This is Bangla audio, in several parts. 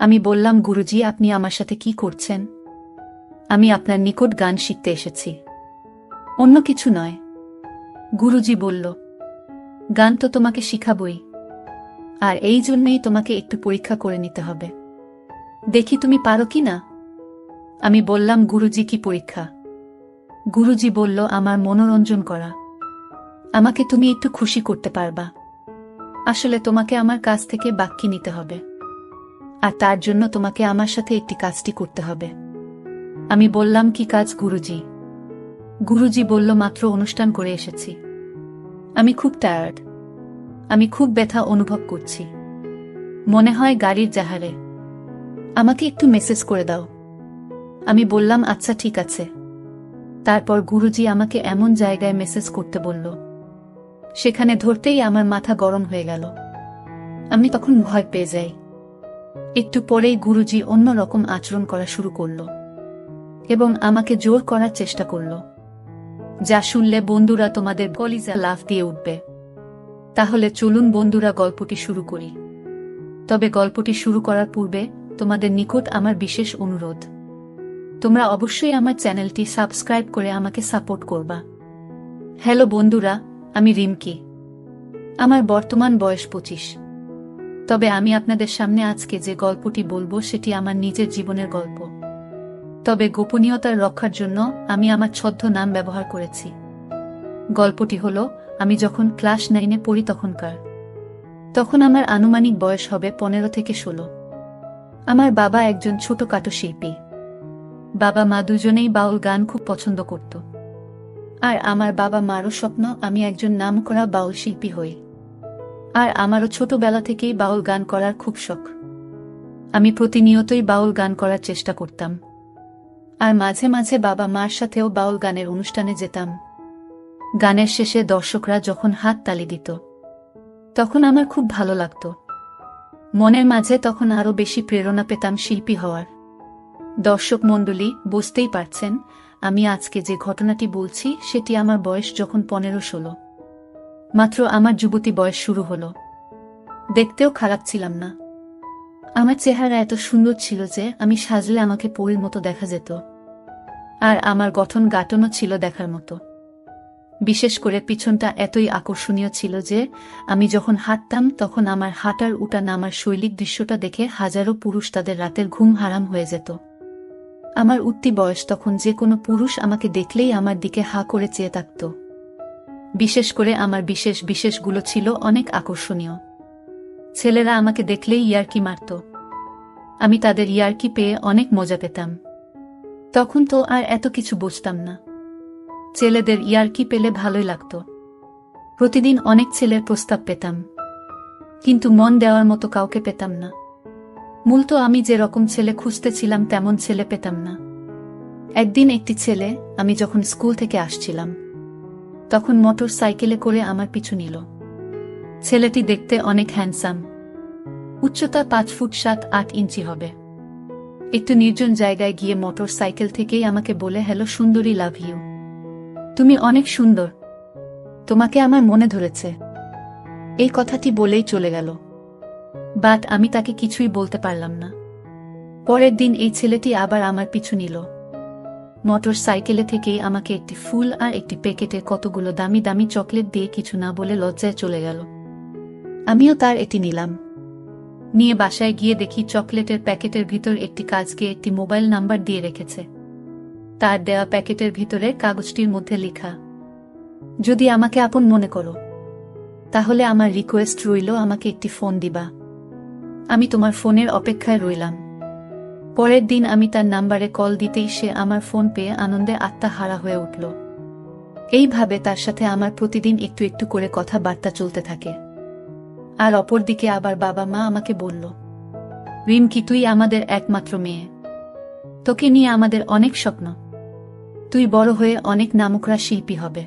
আমি বললাম, গুরুজি, আপনি আমার সাথে কি করছেন? আমি আপনার নিকট গান শিখতে এসেছি, অন্য কিছু নয়। গুরুজি বলল, গান তো তোমাকে শিখাবই, আর এই জন্যই তোমাকে একটু পরীক্ষা করে নিতে হবে, দেখি তুমি পারো কি না। আমি বললাম, গুরুজি, কি পরীক্ষা? গুরুজি বলল, আমার মনোরঞ্জন করা। আমাকে তুমি একটু খুশি করতে পারবা? আসলে তোমাকে আমার কাছ থেকে বাক্যি নিতে হবে, আর তার জন্য তোমাকে আমার সাথে একটি কাজটি করতে হবে। আমি বললাম, কি কাজ গুরুজি? গুরুজি বলল, মাত্র অনুষ্ঠান করে এসেছি, আমি খুব টায়ার্ড, আমি খুব ব্যথা অনুভব করছি, মনে হয় গাড়ির জাহারে। আমাকে একটু মেসেজ করে দাও। আমি বললাম, আচ্ছা ঠিক আছে। তারপর গুরুজি আমাকে এমন জায়গায় মেসেজ করতে বলল, সেখানে ধরতেই আমার মাথা গরম হয়ে গেল। আমি তখন ভয় পেয়ে যাই। একটু পরেই গুরুজি অন্য রকম আচরণ করা শুরু করল এবং আমাকে জোর করার চেষ্টা করল, যা শুনলে বন্ধুরা তোমাদের কলিজা লাফ দিয়ে উঠবে। তাহলে চলুন বন্ধুরা, গল্পটি শুরু করি। তবে গল্পটি শুরু করার পূর্বে তোমাদের নিকট আমার বিশেষ অনুরোধ, তোমরা অবশ্যই আমার চ্যানেলটি সাবস্ক্রাইব করে আমাকে সাপোর্ট করবা। হ্যালো বন্ধুরা, আমি রিমকি। আমার বর্তমান বয়স 25। তবে আমি আপনাদের সামনে আজকে যে গল্পটি বলবো সেটি আমার নিজের জীবনের গল্প। তবে গোপনীয়তার রক্ষার জন্য আমি আমার ছদ্ম নাম ব্যবহার করেছি। গল্পটি হলো, আমি যখন ক্লাস 9-এ পড়ি তখন আমার আনুমানিক বয়স হবে 15 থেকে 16। আমার বাবা একজন ছোটখাটো শিল্পী। বাবা মা দুজনেই বাউল গান খুব পছন্দ করত, আর আমার বাবা মারও স্বপ্ন আমি একজন নামকরা বাউল শিল্পী হই। আর আমারও ছোটবেলা থেকেই বাউল গান করার খুব শখ। আমি প্রতিনিয়তই বাউল গান করার চেষ্টা করতাম, আর মাঝে মাঝে বাবা মার সাথেও বাউল গানের অনুষ্ঠানে যেতাম। গানের শেষে দর্শকরা যখন হাত তালি দিত, তখন আমার খুব ভালো লাগত। মনের মাঝে তখন আরো বেশি প্রেরণা পেতাম শিল্পী হওয়ার। দর্শক মণ্ডলী, বুঝতেই পারছেন আমি আজকে যে ঘটনাটি বলছি সেটি আমার বয়স যখন 15-16। মাত্র আমার যুবতী বয়স শুরু হলো। দেখতেও খারাপ ছিলাম না। আমার চেহারা এত সুন্দর ছিল যে আমি সাজলে আমাকে পরীর মতো দেখা যেত, আর আমার গঠন গাঠনও ছিল দেখার মতো। বিশেষ করে পিছনটা এতই আকর্ষণীয় ছিল যে আমি যখন হাঁটতাম তখন আমার হাঁটার উঠা নামার শৈলিক দৃশ্যটা দেখে হাজারো পুরুষ তাদের রাতের ঘুম হারাম হয়ে যেত। আমার উঠতি বয়স তখন যে কোনো পুরুষ আমাকে দেখলেই আমার দিকে হা করে চেয়ে থাকত। বিশেষ করে আমার বিশেষগুলো ছিল অনেক আকর্ষণীয়। ছেলেরা আমাকে দেখলেই ইয়ার্কি মারত। আমি তাদের ইয়ার্কি পেয়ে অনেক মজা পেতাম। তখন তো আর এত কিছু বুঝতাম না। ছেলেদের ইয়ার্কি পেলে ভালোই লাগত। প্রতিদিন অনেক ছেলের প্রস্তাব পেতাম, কিন্তু মন দেওয়ার মতো কাউকে পেতাম না। মূলত আমি যে রকম ছেলে খুঁজতেছিলাম তেমন ছেলে পেতাম না। একদিন একটি ছেলে, আমি যখন স্কুল থেকে আসছিলাম তখন মোটর সাইকেলে করে আমার পিছু নিল। ছেলেটি দেখতে অনেক হ্যান্ডসাম, উচ্চতা 5 ফুট 7-8 ইঞ্চি হবে। একটু নির্জন জায়গায় গিয়ে মোটর সাইকেল থেকেই আমাকে বলে, হ্যালো সুন্দরী, লাভ ইউ, তুমি অনেক সুন্দর, তোমাকে আমার মনে ধরেছে। এই কথাটি বলেই চলে গেল। বাট আমি তাকে কিছুই বলতে পারলাম না। পরের দিন এই ছেলেটি আবার আমার পিছু নিল। মোটর সাইকেলে থেকেই আমাকে একটি ফুল আর একটি প্যাকেটে কতগুলো দামি দামি চকলেট দিয়ে কিছু না বলে লজ্জায় চলে গেল। আমিও তার এটি নিলাম। নিয়ে বাসায় গিয়ে দেখি চকলেটের প্যাকেটের ভিতর একটি কাজকে একটি মোবাইল নাম্বার দিয়ে রেখেছে। তার দেওয়া প্যাকেটের ভিতরে কাগজটির মধ্যে লেখা, যদি আমাকে আপন মনে করো তাহলে আমার রিকোয়েস্ট রইল আমাকে একটি ফোন দিবা। আমি তোমার ফোনের অপেক্ষায় রইলাম। পরের দিন আমি তার নাম্বারে কল দিতেই সে আমার ফোন পেয়ে আনন্দে আত্মহারা হয়ে উঠল। এইভাবে তার সাথে আমার প্রতিদিন একটু একটু করে কথাবার্তা চলতে থাকে। আর অপরদিকে আবার বাবা মা আমাকে বলল, রিমকি, তুই আমাদের একমাত্র মেয়ে, তোকে নিয়ে আমাদের অনেক স্বপ্ন, তুই বড় হয়ে অনেক নামকরা শিল্পী হবে,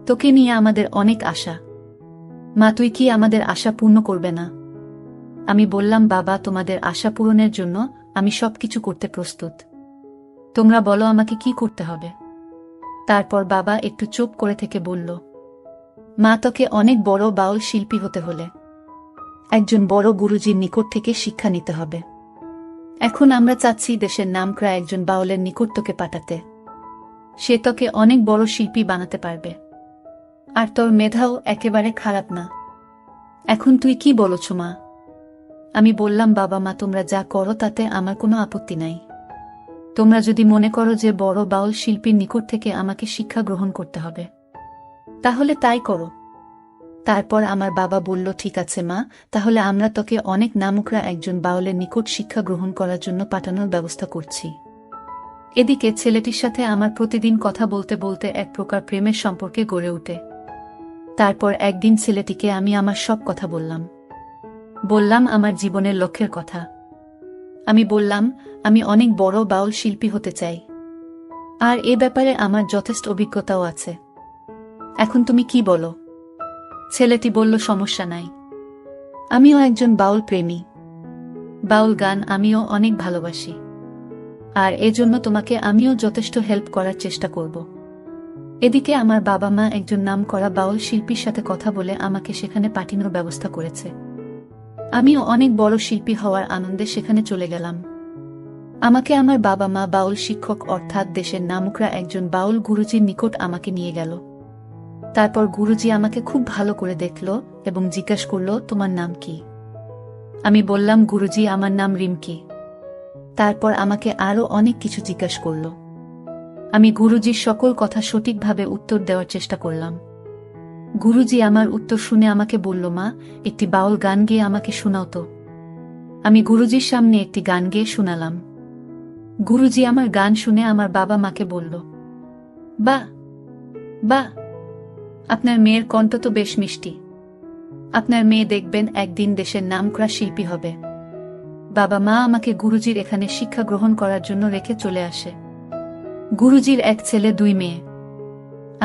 তোকে নিয়ে আমাদের অনেক আশা। মা, তুই কি আমাদের আশা পূর্ণ করবে না? আমি বললাম, বাবা, তোমাদের আশা পূরণের জন্য আমি সবকিছু করতে প্রস্তুত, তোমরা বলো আমাকে কি করতে হবে। তারপর বাবা একটু চুপ করে থেকে বলল, মা, তোকে অনেক বড় বাউল শিল্পী হতে হলে একজন বড় গুরুজির নিকট থেকে শিক্ষা নিতে হবে। এখন আমরা চাচ্ছি দেশের নামকরা একজন বাউলের নিকট তোকে পাঠাতে। সে তোকে অনেক বড় শিল্পী বানাতে পারবে। আর তোর মেধাও একেবারে খারাপ না। এখন তুই কি বলছ মা? আমি বললাম, বাবা মা তোমরা যা করো তাতে আমার কোনো আপত্তি নাই। তোমরা যদি মনে করো যে বড় বাউল শিল্পীর নিকট থেকে আমাকে শিক্ষা গ্রহণ করতে হবে, তাহলে তাই করো। তারপর আমার বাবা বলল, ঠিক আছে মা, তাহলে আমরা তোকে অনেক নামকরা একজন বাউলের নিকট শিক্ষা গ্রহণ করার জন্য পাঠানোর ব্যবস্থা করছি। এদিকে ছেলেটির সাথে আমার প্রতিদিন কথা বলতে বলতে এক প্রকার প্রেমের সম্পর্কে গড়ে ওঠে। তারপর একদিন ছেলেটিকে আমি আমার সব কথা বললাম আমার জীবনের লক্ষ্যের কথা। আমি বললাম, আমি অনেক বড় বাউল শিল্পী হতে চাই, আর এ ব্যাপারে আমার যথেষ্ট অভিজ্ঞতাও আছে। এখন তুমি কি বলো? ছেলেটি বলল, সমস্যা নাই, আমিও একজন বাউল প্রেমী। বাউল গান আমিও অনেক ভালোবাসি, আর এজন্য তোমাকে আমিও যথেষ্ট হেল্প করার চেষ্টা করব। এদিকে আমার বাবা মা একজন নামকরা বাউল শিল্পীর সাথে কথা বলে আমাকে সেখানে পাঠানোর ব্যবস্থা করেছে। আমিও অনেক বড় শিল্পী হওয়ার আনন্দে সেখানে চলে গেলাম। আমাকে আমার বাবা মা বাউল শিক্ষক অর্থাৎ দেশের নামকরা একজন বাউল গুরুজির নিকট আমাকে নিয়ে গেল। তারপর গুরুজি আমাকে খুব ভালো করে দেখল এবং জিজ্ঞাসা করল, তোমার নাম কি? আমি বললাম, গুরুজি আমার নাম রিমকি। তারপর আমাকে আরো অনেক কিছু জিজ্ঞাসা করল। আমি গুরুজির সকল কথা সঠিকভাবে উত্তর দেওয়ার চেষ্টা করলাম। গুরুজি আমার উত্তর শুনে আমাকে বলল, মা, একটি বাউল গান গেয়ে আমাকে শোনাও তো। আমি গুরুজির সামনে একটি গান গেয়ে শোনালাম। গুরুজি আমার গান শুনে আমার বাবা মাকে বলল, বাহ বাহ, আপনার মেয়ের কণ্ঠ তো বেশ মিষ্টি। আপনার মেয়ে দেখবেন একদিন দেশের নামকরা শিল্পী হবে। বাবা মা আমাকে গুরুজির এখানে শিক্ষা গ্রহণ করার জন্য রেখে চলে আসে। গুরুজির এক ছেলে, দুই মেয়ে,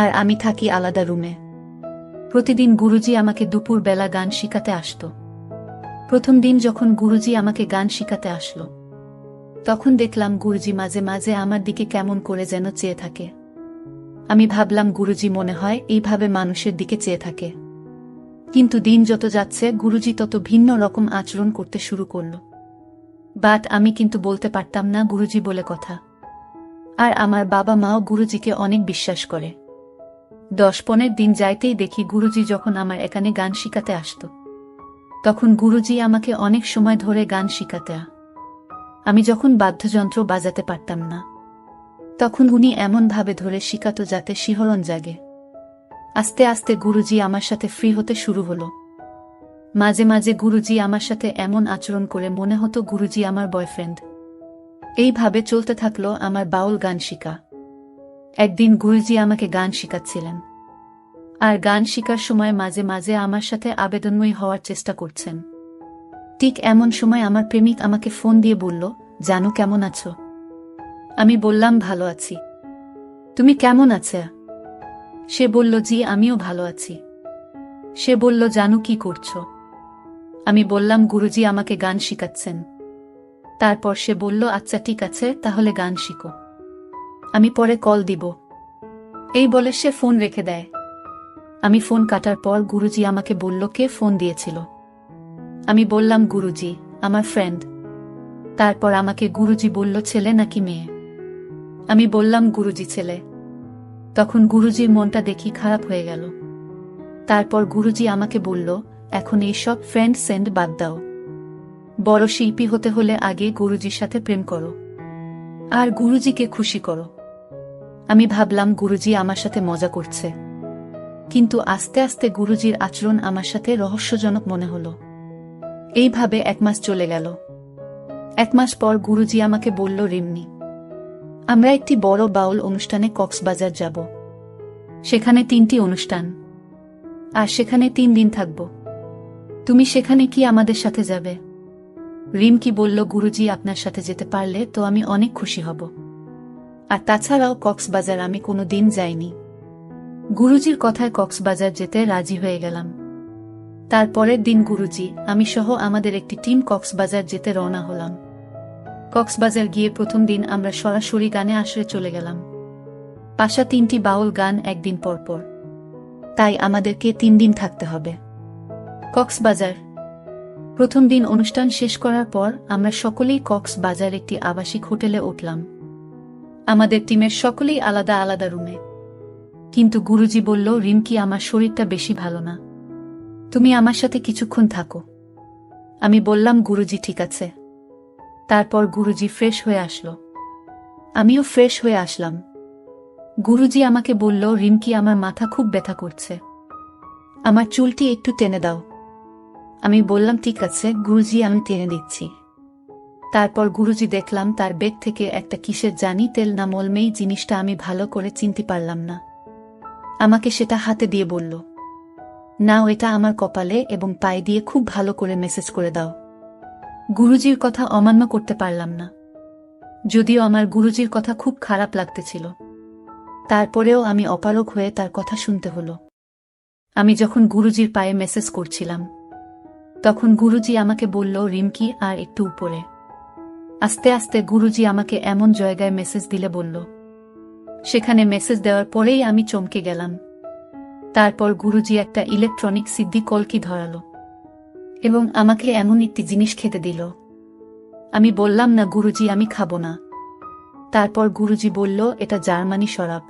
আর আমি থাকি আলাদা রুমে। প্রতিদিন গুরুজি আমাকে দুপুর বেলা গান শিখাতে আসত। প্রথম দিন যখন গুরুজি আমাকে গান শিখাতে আসলো, তখন দেখলাম গুরুজি মাঝে মাঝে আমার দিকে কেমন করে যেন চেয়ে থাকে। আমি ভাবলাম, গুরুজি মনে হয় এইভাবে মানুষের দিকে চেয়ে থাকে। কিন্তু দিন যত যাচ্ছে গুরুজি তত ভিন্ন রকম আচরণ করতে শুরু করল। বাট আমি কিন্তু বলতে পারতাম না গুরুজি বলে কথা। আর আমার বাবা মাও গুরুজিকে অনেক বিশ্বাস করে। 10-15 দিন যাইতেই দেখি গুরুজি যখন আমার এখানে গান শিখাতে আসত, তখন গুরুজি আমাকে অনেক সময় ধরে গান শিখাতে। আমি যখন বাদ্যযন্ত্র বাজাতে পারতাম না, তখন উনি এমন ভাবে ধরে শিখাতো যাতে শিহরণ জাগে। আস্তে আস্তে গুরুজি আমার সাথে ফ্রি হতে শুরু হলো। মাঝে মাঝে গুরুজি আমার সাথে এমন আচরণ করে মনে হতো গুরুজি আমার বয়ফ্রেন্ড। এইভাবে চলতে থাকলো আমার বাউল গান শিখা। একদিন গুরুজি আমাকে গান শিখাচ্ছিলেন, আর গান শিখার সময় মাঝে মাঝে আমার সাথে আবেদনময়ী হওয়ার চেষ্টা করছেন। ঠিক এমন সময় আমার প্রেমিক আমাকে ফোন দিয়ে বলল, জানু কেমন আছো? আমি বললাম, ভালো আছি। তুমি কেমন আছো? সে বলল, জি আমিও ভালো আছি। সে বলল, জানু কি করছো? আমি বললাম, গুরুজি আমাকে গান শিখাচ্ছেন। তারপর সে বলল, আচ্ছা ঠিক আছে, তাহলে গান শিখো, আমি পরে কল দিব। এই বলে সে ফোন রেখে দেয়। আমি ফোন কাটার পর গুরুজি আমাকে বলল, কে ফোন দিয়েছিল? আমি বললাম, গুরুজি, আমার ফ্রেন্ড। তারপর আমাকে গুরুজি বলল, ছেলে নাকি মেয়ে? আমি বললাম, গুরুজি ছেলে। তখন গুরুজির মনটা দেখি খারাপ হয়ে গেল। তারপর গুরুজি আমাকে বলল, এখন এই সব ফ্রেন্ড সেন্ড বাদ দাও। বড় শিল্পী হতে হলে আগে গুরুজির সাথে প্রেম করো, আর গুরুজিকে খুশি করো। আমি ভাবলাম গুরুজি আমার সাথে মজা করছে, কিন্তু আস্তে আস্তে গুরুজির আচরণ আমার সাথে রহস্যজনক মনে হলো। এইভাবে 1 মাস চলে গেল। 1 মাস পর গুরুজি আমাকে বলল, রিমনি, আমরা একটি বড় বাউল অনুষ্ঠানে কক্সবাজার যাব। সেখানে 3টি অনুষ্ঠান, আর সেখানে 3 দিন থাকব। তুমি সেখানে কি আমাদের সাথে যাবে? রিমকি বলল, গুরুজি আপনার সাথে যেতে পারলে তো আমি অনেক খুশি হব। আর তাছাড়াও কক্সবাজার আমি কোনো দিন যাইনি। গুরুজির কথায় কক্সবাজার যেতে রাজি হয়ে গেলাম। তারপরের দিন গুরুজি, আমি সহ আমাদের একটি টিম কক্সবাজার যেতে রওনা হলাম। কক্সবাজার গিয়ে প্রথম দিন আমরা সরাসরি গানে আসরে চলে গেলাম। পাশা 3টি বাউল গান একদিন পরপর, তাই আমাদেরকে 3 দিন থাকতে হবে। কক্সবাজার প্রথম দিন অনুষ্ঠান শেষ করার পর আমরা সকলেই কক্সবাজার একটি আবাসিক হোটেলে উঠলাম। আমাদের টিমের সকলেই আলাদা আলাদা রুমে। কিন্তু গুরুজি বলল, রিমকি, আমার শরীরটা বেশি ভালো না, তুমি আমার সাথে কিছুক্ষণ থাকো। আমি বললাম, গুরুজি ঠিক আছে। তারপর গুরুজি ফ্রেশ হয়ে আসলো, আমিও ফ্রেশ হয়ে আসলাম। গুরুজি আমাকে বলল, রিমকি, আমার মাথা খুব ব্যথা করছে, আমার চুলটি একটু টেনে দাও। আমি বললাম, ঠিক আছে গুরুজি, আমি টেনে দিচ্ছি। তারপর গুরুজি দেখলাম তার ব্যাগ থেকে একটা কিসের জানি তেল না মলমেই জিনিসটা, আমি ভালো করে চিনতে পারলাম না। আমাকে সেটা হাতে দিয়ে বলল, নাও, এটা আমার কপালে এবং পায়ে দিয়ে খুব ভালো করে মেসেজ করে দাও। গুরুজির কথা অমান্য করতে পারলাম না, যদিও আমার গুরুজির কথা খুব খারাপ লাগতেছিল। তারপরেও আমি অপারগ হয়ে তার কথা শুনতে হলো। আমি যখন গুরুজির পায়ে মেসেজ করছিলাম, তখন গুরুজি আমাকে বলল, রিমকি, আর একটু উপরে। আস্তে আস্তে গুরুজি আমাকে এমন জায়গায় মেসেজ দিলে বলল, সেখানে মেসেজ দেওয়ার পরেই আমি চমকে গেলাম। তারপর গুরুজি একটা ইলেকট্রনিক সিদ্ধি কলকি ধরালো এবং আমাকে এমন একটি জিনিস খেতে দিল। আমি বললাম, না গুরুজি, আমি খাবো না। তারপর গুরুজি বলল, এটা জার্মানি শরাব,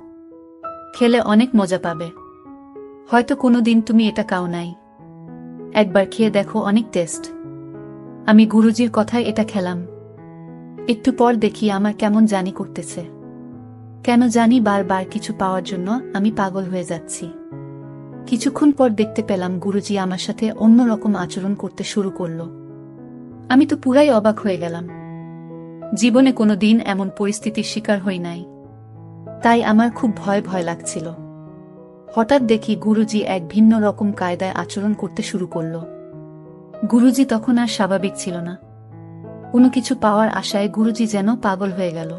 খেলে অনেক মজা পাবে, হয়তো কোনোদিন তুমি এটা খাও নাই, একবার খেয়ে দেখো, অনেক টেস্ট। আমি গুরুজির কথায় এটা খেলাম। একটু পর দেখি আমার কেমন জানি করতেছে, কেন জানি বারবার কিছু পাওয়ার জন্য আমি পাগল হয়ে যাচ্ছি। কিছুক্ষণ পর দেখতে পেলাম গুরুজি আমার সাথে অন্যরকম আচরণ করতে শুরু করল। আমি তো পুরাই অবাক হয়ে গেলাম, জীবনে কোনোদিন এমন পরিস্থিতির শিকার হই নাই, তাই আমার খুব ভয় ভয় লাগছিল। হঠাৎ দেখি গুরুজি এক ভিন্ন রকম কায়দায় আচরণ করতে শুরু করল। গুরুজি তখন আর স্বাভাবিক ছিল না, কোনো কিছু পাওয়ার আশায় গুরুজি যেন পাগল হয়ে গেল।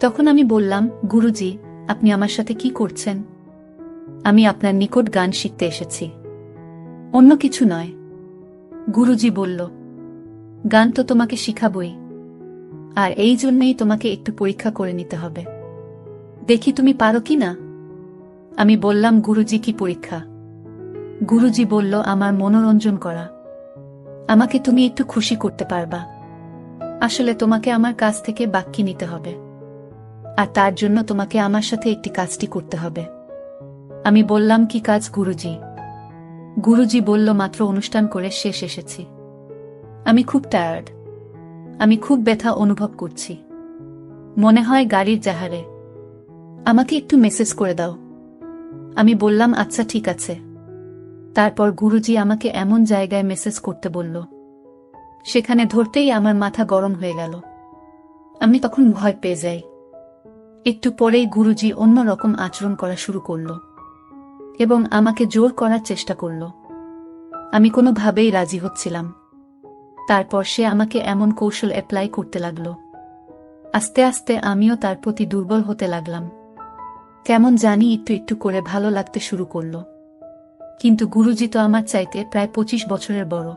তখন আমি বললাম, গুরুজি, আপনি আমার সাথে কি করছেন? আমি আপনার নিকট গান শিখতে এসেছি, অন্য কিছু নয়। গুরুজি বলল, গান তো তোমাকে শিখাবই, আর এই জন্যই তোমাকে একটু পরীক্ষা করে নিতে হবে, দেখি তুমি পারো কি না। আমি বললাম, গুরুজি, কি পরীক্ষা? গুরুজি বলল, আমার মনোরঞ্জন করা, আমাকে তুমি একটু খুশি করতে পারবা। আসলে তোমাকে আমার কাছ থেকে বাক্যি নিতে হবে, আর তার জন্য তোমাকে আমার সাথে একটি কাজটি করতে হবে। আমি বললাম, কি কাজ গুরুজি? গুরুজি বলল, মাত্র অনুষ্ঠান করে শেষ এসেছি, আমি খুব টায়ার্ড, আমি খুব ব্যথা অনুভব করছি, মনে হয় গাড়ির জাহারে, আমাকে একটু মেসেজ করে দাও। আমি বললাম, আচ্ছা ঠিক আছে। তারপর গুরুজি আমাকে এমন জায়গায় মেসেজ করতে বলল, সেখানে ধরতেই আমার মাথা গরম হয়ে গেল। আমি তখন ভয় পেয়ে যাই। একটু পরেই গুরুজি অন্য রকম আচরণ করা শুরু করল এবং আমাকে জোর করার চেষ্টা করল। আমি কোনোভাবেই রাজি হচ্ছিলাম। তারপর সে আমাকে এমন কৌশল অ্যাপ্লাই করতে লাগল। আস্তে আস্তে আমিও তার প্রতি দুর্বল হতে লাগলাম, কেমন জানি একটু একটু করে ভালো লাগতে শুরু করল। কিন্তু গুরুজি তো আমার চাইতে প্রায় 25 বছরের বড়,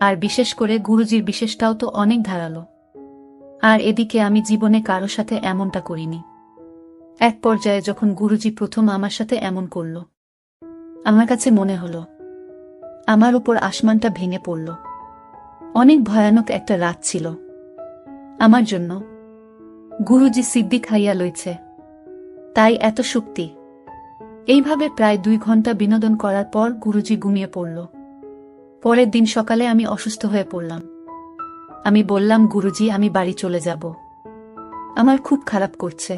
আর বিশেষ করে গুরুজির বিশেষটাও তো অনেক ধারালো। আর এদিকে আমি জীবনে কারো সাথে এমনটা করিনি। এক পর্যায়ে যখন গুরুজি প্রথম আমার সাথে এমন করল, আমার কাছে মনে হলো আমার উপর আসমানটা ভেঙে পড়ল। অনেক ভয়ানক একটা রাত ছিল আমার জন্য। গুরুজি সিদ্ধি খাইয়া লইছে, তাই এত শক্তি। এইভাবে প্রায় 2 ঘন্টা বিনোদন করার পর গুরুজি ঘুমিয়ে পড়ল। পরের দিন সকালে আমি অসুস্থ হয়ে পড়লাম। আমি বললাম, গুরুজি, আমি বাড়ি চলে যাব, আমার খুব খারাপ করছে।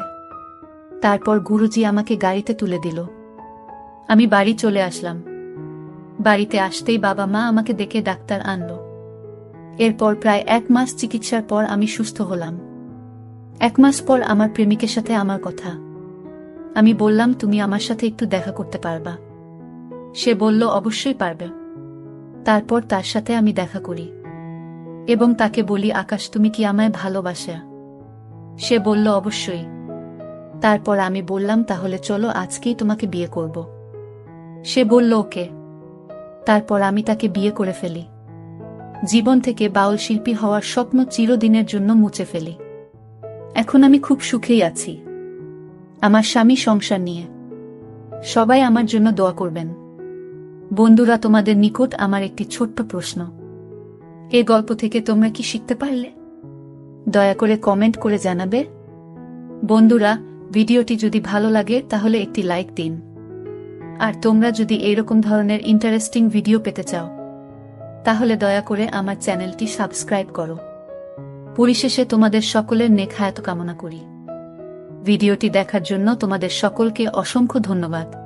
তারপর গুরুজি আমাকে গাড়িতে তুলে দিল। আমি বাড়ি চলে আসলাম। বাড়িতে আসতেই বাবা মা আমাকে দেখে ডাক্তার আনলো। এরপর প্রায় 1 মাস চিকিৎসার পর আমি সুস্থ হলাম। 1 মাস পর আমার প্রেমিকের সাথে আমার কথা। আমি বললাম, তুমি আমার সাথে একটু দেখা করতে পারবা? সে বলল, অবশ্যই পারবে। তারপর তার সাথে আমি দেখা করি এবং তাকে বলি, আকাশ, তুমি কি আমায় ভালোবাসো? সে বলল, অবশ্যই। তারপর আমি বললাম, তাহলে চলো আজকেই তোমাকে বিয়ে করব। সে বলল, ওকে। তারপর আমি তাকে বিয়ে করে ফেলি। জীবন থেকে বাউল শিল্পী হওয়ার স্বপ্ন চিরদিনের জন্য মুছে ফেলি। এখন আমি খুব সুখেই আছি আমার স্বামী সংসার নিয়ে। সবাই আমার জন্য দোয়া করবেন। বন্ধুরা, তোমাদের নিকট আমার একটি ছোট্ট প্রশ্ন। এ গল্প থেকে তোমরা কি শিখতে পারলে? দয়া করে কমেন্ট করে জানাবে। বন্ধুরা, ভিডিওটি যদি ভালো লাগে তাহলে একটি লাইক দিন। আর তোমরা যদি এইরকম ধরনের ইন্টারেস্টিং ভিডিও পেতে চাও তাহলে দয়া করে আমার চ্যানেলটি সাবস্ক্রাইব করো। পরিশেষে তোমাদের সকলের নেক হায়াত কামনা করি। ভিডিওটি দেখার জন্য তোমাদের সকলকে অসংখ্য ধন্যবাদ।